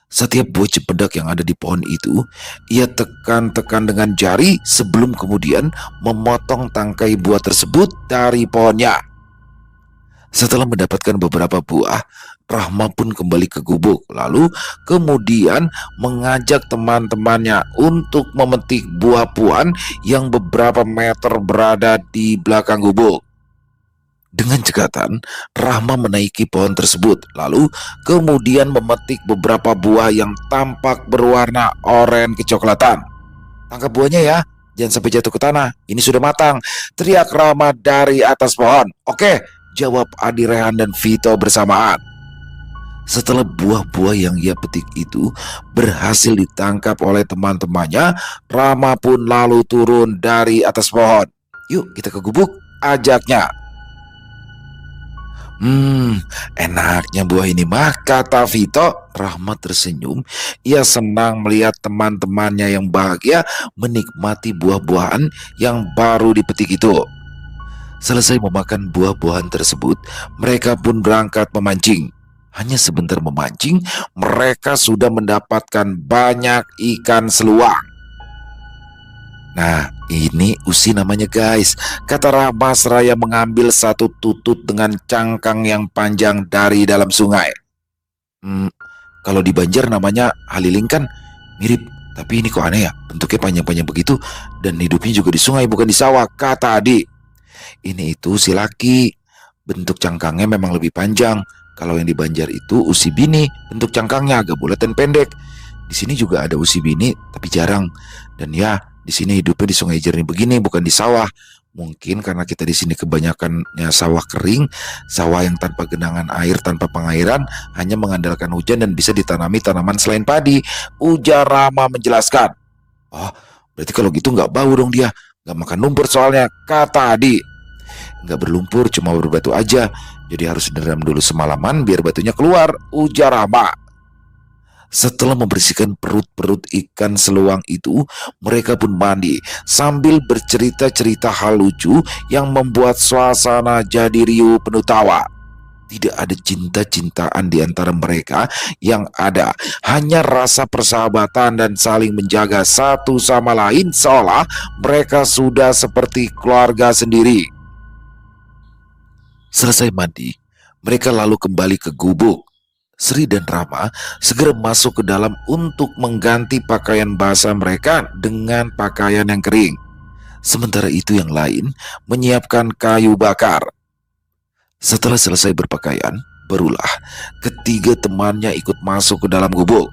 Setiap buah cempedak yang ada di pohon itu, ia tekan-tekan dengan jari sebelum kemudian memotong tangkai buah tersebut dari pohonnya. Setelah mendapatkan beberapa buah, Rahma pun kembali ke gubuk. Lalu kemudian mengajak teman-temannya untuk memetik buah-buahan yang beberapa meter berada di belakang gubuk. Dengan cekatan, Rahma menaiki pohon tersebut, lalu kemudian memetik beberapa buah yang tampak berwarna oranye kecoklatan. "Tangkap buahnya ya, jangan sampai jatuh ke tanah. Ini sudah matang," teriak Rahma dari atas pohon. "Oke," jawab Adi, Rehan, dan Vito bersamaan. Setelah buah-buah yang ia petik itu berhasil ditangkap oleh teman-temannya, Rama pun lalu turun dari atas pohon. "Yuk kita ke gubuk," ajaknya. Enaknya buah ini mah," kata Vito. Rahmat tersenyum. Ia senang melihat teman-temannya yang bahagia menikmati buah-buahan yang baru dipetik itu. Selesai memakan buah-buahan tersebut, mereka pun berangkat memancing. Hanya sebentar memancing, mereka sudah mendapatkan banyak ikan seluang. "Nah, ini usi namanya guys," kata Rama seraya mengambil satu tutut dengan cangkang yang panjang dari dalam sungai. Hmm, Kalau di Banjar namanya haliling kan mirip, tapi ini kok aneh ya, bentuknya panjang-panjang begitu dan hidupnya juga di sungai bukan di sawah, kata Adi. "Ini itu usi laki, bentuk cangkangnya memang lebih panjang. Kalau yang di Banjar itu usi bini, bentuk cangkangnya agak bulat dan pendek. Di sini juga ada usi bini, tapi jarang. Dan ya, di sini hidupnya di sungai jernih begini, bukan di sawah. Mungkin karena kita di sini kebanyakannya sawah kering, sawah yang tanpa genangan air, tanpa pengairan, hanya mengandalkan hujan dan bisa ditanami tanaman selain padi," ujar Rama menjelaskan. "Oh, berarti kalau gitu nggak bau dong dia, nggak makan lumpur soalnya," kata Adi. "Nggak berlumpur, cuma berbatu aja. Jadi harus direndam dulu semalaman biar batunya keluar," ujar Rama. Setelah membersihkan perut-perut ikan seluang itu, mereka pun mandi sambil bercerita-cerita hal lucu yang membuat suasana jadi riuh penuh tawa. Tidak ada cinta-cintaan di antara mereka, yang ada hanya rasa persahabatan dan saling menjaga satu sama lain seolah mereka sudah seperti keluarga sendiri. Selesai mandi, mereka lalu kembali ke gubuk. Sri dan Rama segera masuk ke dalam untuk mengganti pakaian basah mereka dengan pakaian yang kering. Sementara itu yang lain menyiapkan kayu bakar. Setelah selesai berpakaian, barulah ketiga temannya ikut masuk ke dalam gubuk.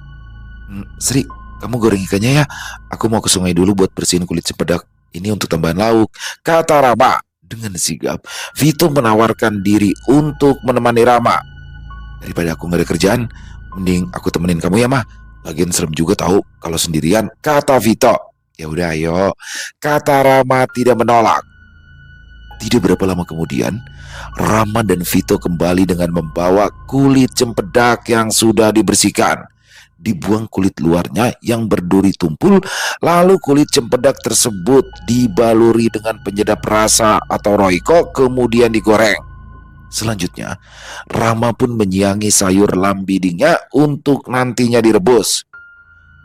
"Sri, kamu goreng ikannya ya. Aku mau ke sungai dulu buat bersihin kulit cempedak ini untuk tambahan lauk," kata Rama. Dengan sigap, Vito menawarkan diri untuk menemani Rama. "Daripada aku nggak ada kerjaan, mending aku temenin kamu ya, mah. Lagian serem juga tahu kalau sendirian," kata Vito. "Ya udah, ayo," kata Rama tidak menolak. Tidak berapa lama kemudian, Rama dan Vito kembali dengan membawa kulit cempedak yang sudah dibersihkan. Dibuang kulit luarnya yang berduri tumpul, lalu kulit cempedak tersebut dibaluri dengan penyedap rasa atau roiko, kemudian digoreng. Selanjutnya, Rama pun menyiangi sayur lambidingnya untuk nantinya direbus.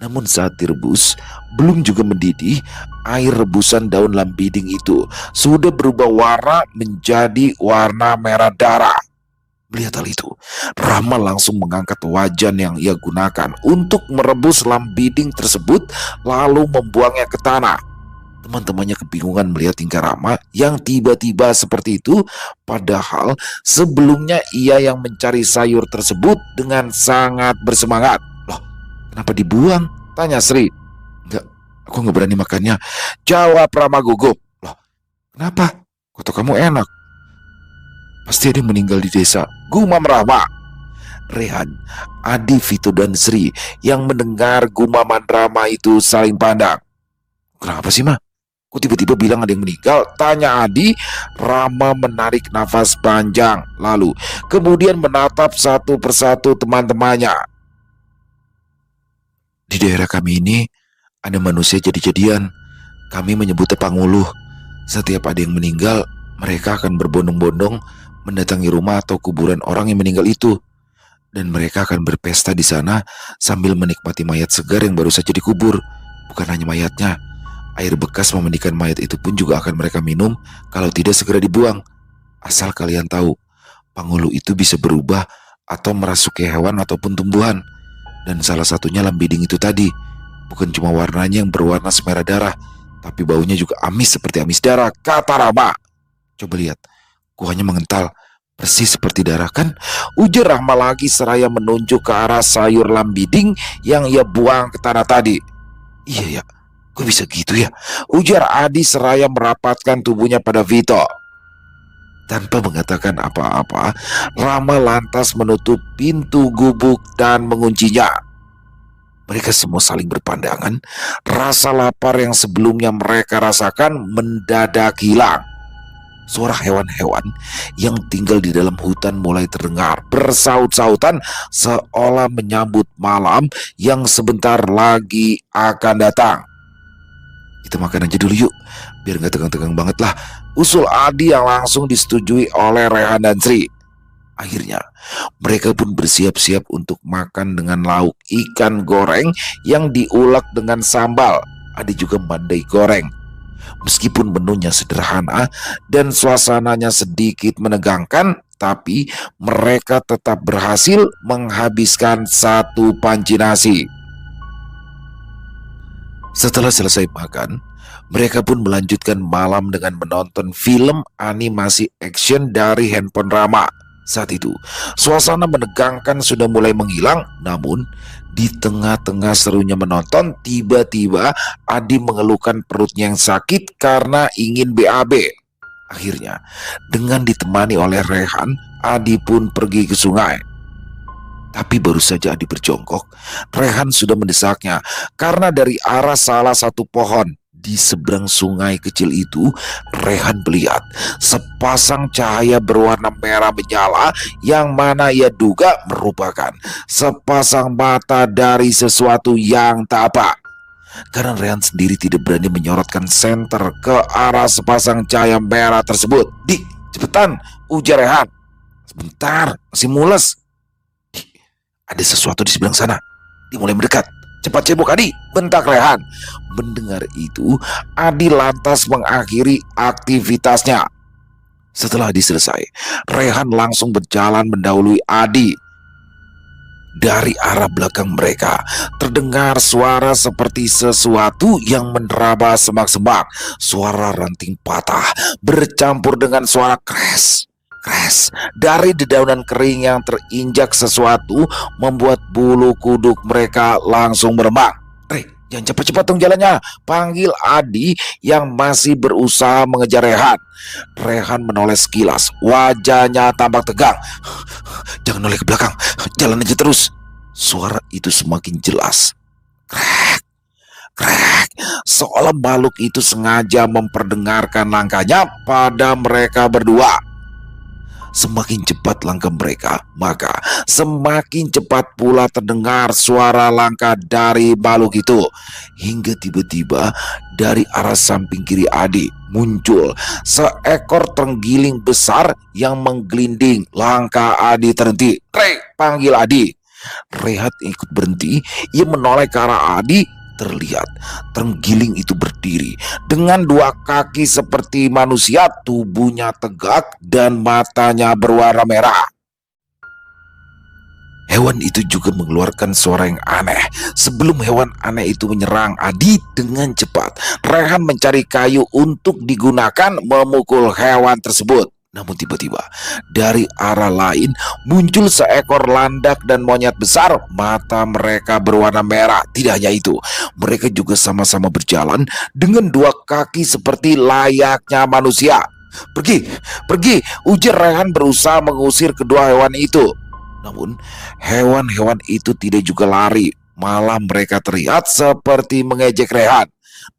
Namun saat direbus, belum juga mendidih, air rebusan daun lambiding itu sudah berubah warna menjadi warna merah darah. Melihat hal itu, Rama langsung mengangkat wajan yang ia gunakan untuk merebus lambiding tersebut, lalu membuangnya ke tanah. Teman-temannya kebingungan melihat tingkah Rama yang tiba-tiba seperti itu, padahal sebelumnya ia yang mencari sayur tersebut dengan sangat bersemangat. "Loh, kenapa dibuang?" tanya Sri. "Enggak, aku nggak berani makannya," jawab Rama gugup. "Loh, kenapa? Kota kamu enak. Pasti ada yang meninggal di desa," gumam Rama. Rehan, Adi, Vito, dan Sri yang mendengar gumaman Rama itu saling pandang. "Kenapa sih, Ma? Kok tiba-tiba bilang ada yang meninggal?" tanya Adi. Rama menarik nafas panjang, lalu kemudian menatap satu persatu teman-temannya. "Di daerah kami ini ada manusia jadi-jadian. Kami menyebutnya Panguluh. Setiap ada yang meninggal, mereka akan berbondong-bondong mendatangi rumah atau kuburan orang yang meninggal itu. Dan mereka akan berpesta di sana sambil menikmati mayat segar yang baru saja dikubur. Bukan hanya mayatnya, air bekas memandikan mayat itu pun juga akan mereka minum, kalau tidak segera dibuang. Asal kalian tahu, Pangulu itu bisa berubah atau merasuki hewan ataupun tumbuhan. Dan salah satunya lambiding itu tadi. Bukan cuma warnanya yang berwarna semerah darah, tapi baunya juga amis seperti amis darah, kata Rama. Coba lihat, kuahnya mengental, persis seperti darah kan? Ujar Rahma lagi seraya menunjuk ke arah sayur lambiding yang ia buang ke tanah tadi. Iya ya, kok bisa gitu ya? Ujar Adi seraya merapatkan tubuhnya pada Vito. Tanpa mengatakan apa-apa, Rama lantas menutup pintu gubuk dan menguncinya. Mereka semua saling berpandangan. Rasa lapar yang sebelumnya mereka rasakan mendadak hilang. Suara hewan-hewan yang tinggal di dalam hutan mulai terdengar bersaut-sautan seolah menyambut malam yang sebentar lagi akan datang. Kita makan aja dulu yuk, biar gak tegang-tegang banget lah, usul Adi yang langsung disetujui oleh Rehan dan Sri. Akhirnya mereka pun bersiap-siap untuk makan dengan lauk ikan goreng yang diulek dengan sambal. Adi juga mandai goreng. Meskipun menunya sederhana dan suasananya sedikit menegangkan, tapi mereka tetap berhasil menghabiskan satu panci nasi. Setelah selesai makan, mereka pun melanjutkan malam dengan menonton film animasi action dari handphone Rama. Saat itu, suasana menegangkan sudah mulai menghilang, namun di tengah-tengah serunya menonton, tiba-tiba Adi mengeluhkan perutnya yang sakit karena ingin BAB. Akhirnya, dengan ditemani oleh Rehan, Adi pun pergi ke sungai. Tapi baru saja Adi berjongkok, Rehan sudah mendesaknya karena dari arah salah satu pohon di seberang sungai kecil itu, Rehan melihat sepasang cahaya berwarna merah menyala yang mana ia duga merupakan sepasang mata dari sesuatu yang tak apa. Karena Rehan sendiri tidak berani menyorotkan senter ke arah sepasang cahaya merah tersebut. "Di, cepetan," ujar Rehan. "Sebentar, masih mules." "Ada sesuatu di sebelah sana. Dia mulai mendekat. Cepat cebok Adi," bentak Rehan. Mendengar itu, Adi lantas mengakhiri aktivitasnya. Setelah Adi selesai, Rehan langsung berjalan mendahului Adi. Dari arah belakang mereka terdengar suara seperti sesuatu yang menerabas semak-semak. Suara ranting patah bercampur dengan suara kres. Kres dari dedaunan kering yang terinjak sesuatu membuat bulu kuduk mereka langsung meremang. "Re, jangan cepat-cepat dong jalannya," panggil Adi yang masih berusaha mengejar Rehan. Rehan menoleh sekilas, wajahnya tampak tegang. "Jangan noleh ke belakang, jalan aja terus." Suara itu semakin jelas. Krek, krek, seolah makhluk itu sengaja memperdengarkan langkahnya pada mereka berdua. Semakin cepat langkah mereka, maka semakin cepat pula terdengar suara langkah dari makhluk itu. Hingga tiba-tiba dari arah samping kiri Adi muncul seekor terenggiling besar yang menggelinding. Langkah Adi terhenti. "Re," panggil Adi. Rehat ikut berhenti. Ia menoleh ke arah Adi. Terlihat terenggiling itu berdiri dengan dua kaki seperti manusia, tubuhnya tegak dan matanya berwarna merah. Hewan itu juga mengeluarkan suara yang aneh. Sebelum hewan aneh itu menyerang Adi dengan cepat, Rehan mencari kayu untuk digunakan memukul hewan tersebut. Namun tiba-tiba dari arah lain muncul seekor landak dan monyet besar. Mata mereka berwarna merah. Tidak hanya itu, mereka juga sama-sama berjalan dengan dua kaki seperti layaknya manusia. Pergi, pergi," ujar Rehan berusaha mengusir kedua hewan itu. Namun hewan-hewan itu tidak juga lari, malah mereka terlihat seperti mengejek Rehan.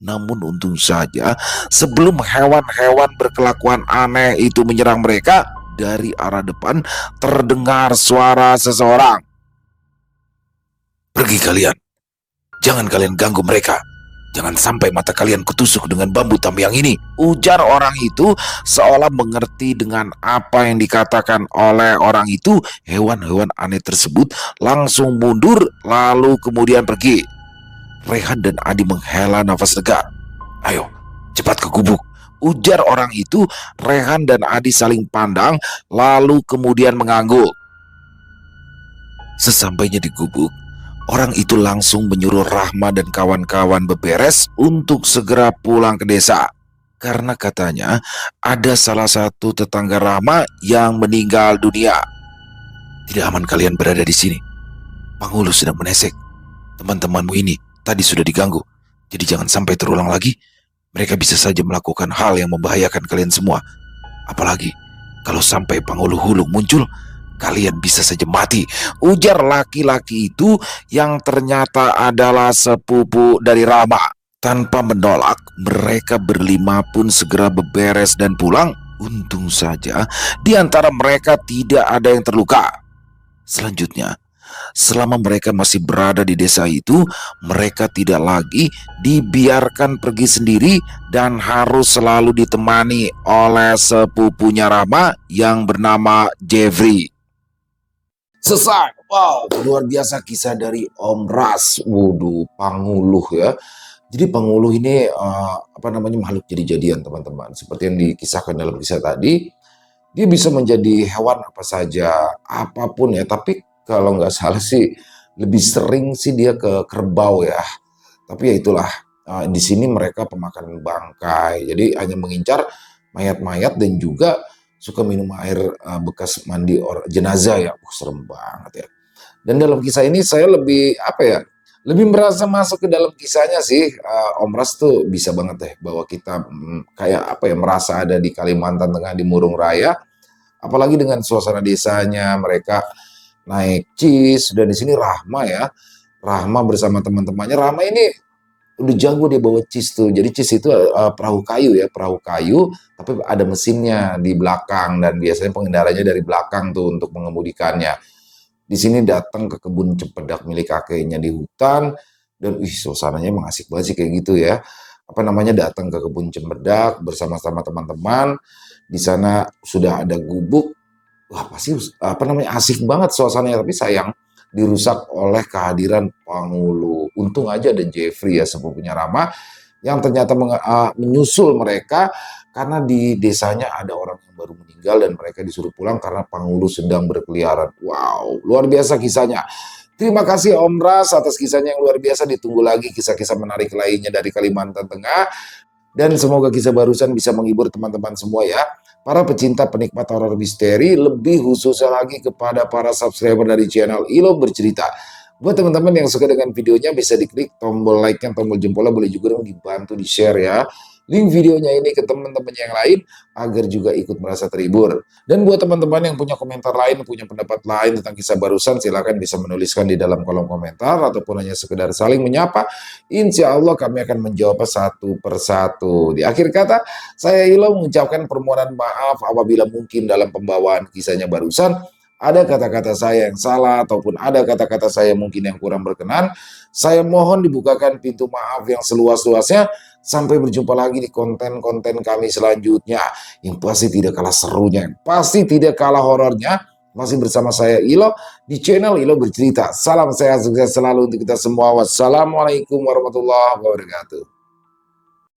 Namun untung saja sebelum hewan-hewan berkelakuan aneh itu menyerang mereka, dari arah depan terdengar suara seseorang. "Pergi kalian, jangan kalian ganggu mereka. Jangan sampai mata kalian kutusuk dengan bambu tamyang ini," ujar orang itu seolah mengerti dengan apa yang dikatakan oleh orang itu. Hewan-hewan aneh tersebut langsung mundur lalu kemudian pergi. Rehan dan Adi menghela nafas lega. "Ayo, cepat ke gubuk. Ujar orang itu. Rehan dan Adi saling pandang, lalu kemudian mengangguk. Sesampainya di gubuk, orang itu langsung menyuruh Rahma dan kawan-kawan beberes untuk segera pulang ke desa. Karena katanya ada salah satu tetangga Rahma yang meninggal dunia. Tidak aman kalian berada di sini. Penghulu sedang menesek. Teman-temanmu ini tadi sudah diganggu. Jadi jangan sampai terulang lagi. Mereka bisa saja melakukan hal yang membahayakan kalian semua. Apalagi kalau sampai penghulu hulung muncul, kalian bisa saja mati. Ujar laki-laki itu yang ternyata adalah sepupu dari Rama. Tanpa menolak, mereka berlima pun segera beberes dan pulang. Untung saja di antara mereka tidak ada yang terluka. Selanjutnya, selama mereka masih berada di desa itu, mereka tidak lagi dibiarkan pergi sendiri dan harus selalu ditemani oleh sepupunya Rama yang bernama Jeffrey. Selesai. Wow, luar biasa kisah dari Om Ras. Waduh, Panguluh ya. Jadi Panguluh ini makhluk jadi-jadian, teman-teman. Seperti yang dikisahkan dalam kisah tadi, dia bisa menjadi hewan apa saja, apapun ya. Tapi kalau nggak salah sih, lebih sering sih dia ke kerbau ya. Tapi ya itulah, di sini mereka pemakan bangkai. Jadi hanya mengincar mayat-mayat dan juga suka minum air bekas mandi jenazah ya. Serem banget ya. Dan dalam kisah ini saya lebih lebih merasa masuk ke dalam kisahnya sih. Om Ras tuh bisa banget deh bahwa kita kayak merasa ada di Kalimantan Tengah di Murung Raya. Apalagi dengan suasana desanya, mereka naik cis, dan di sini Rahma ya. Rahma bersama teman-temannya. Rahma ini udah jago dia bawa cis tuh. Jadi cis itu perahu kayu ya, perahu kayu, tapi ada mesinnya di belakang dan biasanya pengendaranya dari belakang tuh untuk mengemudikannya. Di sini datang ke kebun cempedak milik kakeknya di hutan dan suasananya emang asik banget sih kayak gitu ya. Datang ke kebun cempedak bersama-sama teman-teman. Di sana sudah ada gubuk. Wah, pasti asik banget suasananya, tapi sayang dirusak oleh kehadiran Pangulu. Untung aja ada Jeffrey ya, sepupunya Rama, yang ternyata menyusul mereka karena di desanya ada orang yang baru meninggal dan mereka disuruh pulang karena Pangulu sedang berkeliaran. Wow, luar biasa kisahnya. Terima kasih Om Ras atas kisahnya yang luar biasa. Ditunggu lagi kisah-kisah menarik lainnya dari Kalimantan Tengah. Dan semoga kisah barusan bisa menghibur teman-teman semua ya. Para pecinta penikmat horor misteri, lebih khususnya lagi kepada para subscriber dari channel Ilo Bercerita. Buat teman-teman yang suka dengan videonya, bisa diklik tombol like-nya, tombol jempolnya, boleh juga dong dibantu di-share ya. Link videonya ini ke teman-teman yang lain agar juga ikut merasa terhibur. Dan buat teman-teman yang punya komentar lain, punya pendapat lain tentang kisah barusan, silakan bisa menuliskan di dalam kolom komentar ataupun hanya sekedar saling menyapa. Insya Allah kami akan menjawab satu persatu. Di akhir kata, saya Ilo mengucapkan permohonan maaf apabila mungkin dalam pembawaan kisahnya barusan ada kata-kata saya yang salah ataupun ada kata-kata saya mungkin yang kurang berkenan. Saya mohon dibukakan pintu maaf yang seluas-luasnya. Sampai berjumpa lagi di konten-konten kami selanjutnya yang pasti tidak kalah serunya, yang pasti tidak kalah horornya. Masih bersama saya Ilo di channel Ilo Bercerita. Salam sehat, sukses selalu untuk kita semua. Wassalamualaikum warahmatullahi wabarakatuh.